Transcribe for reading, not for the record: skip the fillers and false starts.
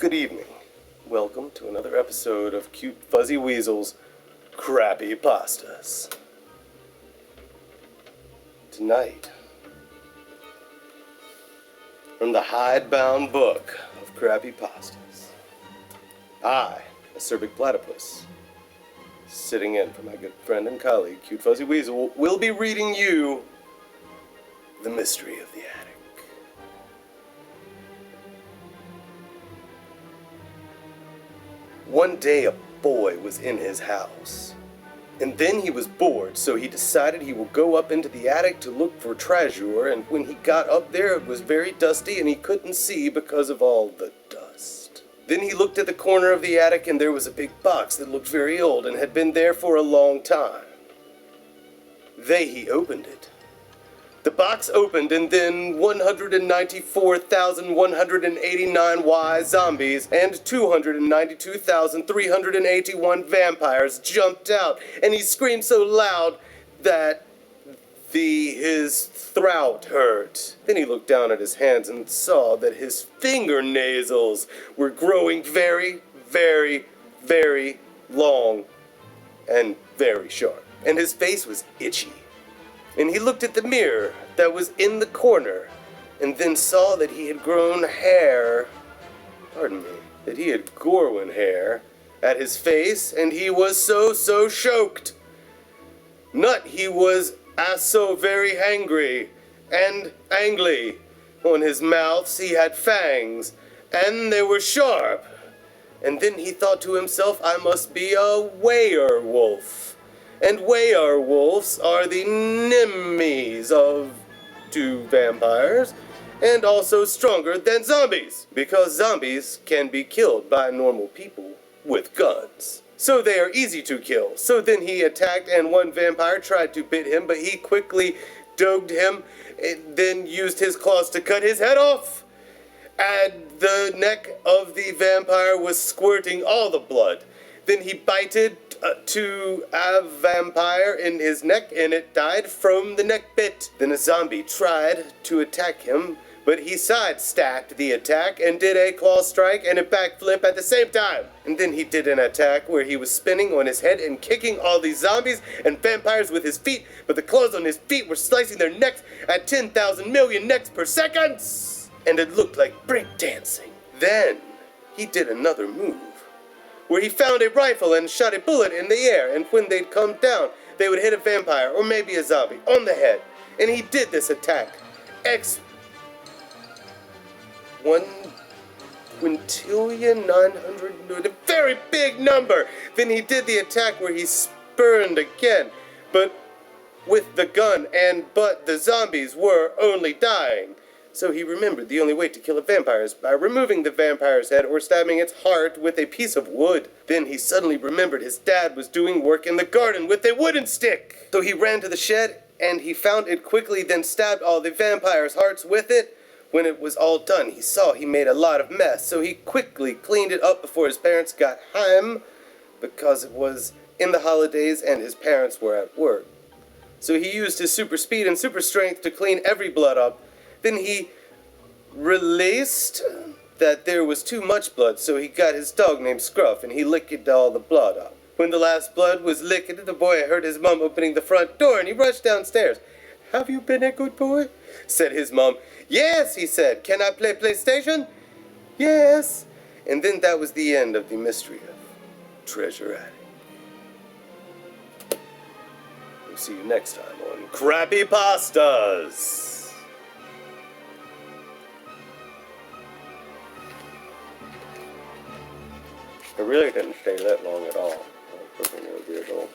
Good evening. Welcome to another episode of Cute Fuzzy Weasel's Crappy Pastas. Tonight, from the hidebound book of Crappy Pastas, I, acerbic platypus, sitting in for my good friend and colleague, Cute Fuzzy Weasel, will be reading you The Mystery of the Attic. One day a boy was in his house, and then he was bored, so he decided he would go up into the attic to look for treasure, and when he got up there it was very dusty and he couldn't see because of all the dust. Then he looked at the corner of the attic and there was a big box that looked very old and had been there for a long time. He opened it. The box opened and then 194,189 Y zombies and 292,381 vampires jumped out, and he screamed so loud that his throat hurt. Then he looked down at his hands and saw that his fingernails were growing very, very, very long and very sharp, and his face was itchy. And he looked at the mirror that was in the corner, and then saw that he had grown hair, that he had Gorwin hair at his face, and he was so choked. Nut, he was so very hangry and angry. On his mouth he had fangs, and they were sharp. And then he thought to himself, I must be a werewolf. And werewolves are the enemies of two vampires, and also stronger than zombies, because zombies can be killed by normal people with guns. So they are easy to kill. So then he attacked, and one vampire tried to bit him, but he quickly dogged him, and then used his claws to cut his head off. And the neck of the vampire was squirting all the blood. Then he bited to a vampire in his neck, and it died from the neck bit. Then a zombie tried to attack him, but he sidestepped the attack and did a claw strike and a backflip at the same time. And then he did an attack where he was spinning on his head and kicking all these zombies and vampires with his feet, but the claws on his feet were slicing their necks at 10,000 million necks per second, and it looked like breakdancing. Then he did another move, where he found a rifle and shot a bullet in the air, and when they'd come down, they would hit a vampire or maybe a zombie on the head. And he did this attack. 1,900,000,000, a very big number. Then he did the attack where he spurned again, but with the gun, but the zombies were only dying. So he remembered the only way to kill a vampire is by removing the vampire's head or stabbing its heart with a piece of wood. Then he suddenly remembered his dad was doing work in the garden with a wooden stick. So he ran to the shed and he found it quickly, then stabbed all the vampire's hearts with it. When it was all done, he saw he made a lot of mess, so he quickly cleaned it up before his parents got home, because it was in the holidays and his parents were at work. So he used his super speed and super strength to clean every blood up. Then he realized that there was too much blood, so he got his dog named Scruff, and he licked all the blood up. When the last blood was licked, the boy heard his mom opening the front door, and he rushed downstairs. "Have you been a good boy?" said his mom. "Yes," he said. "Can I play PlayStation?" "Yes." And then that was the end of the mystery of Treasure Attic. We'll see you next time on Crappy Pastas. I really didn't stay that long at all. I was hoping it would be a little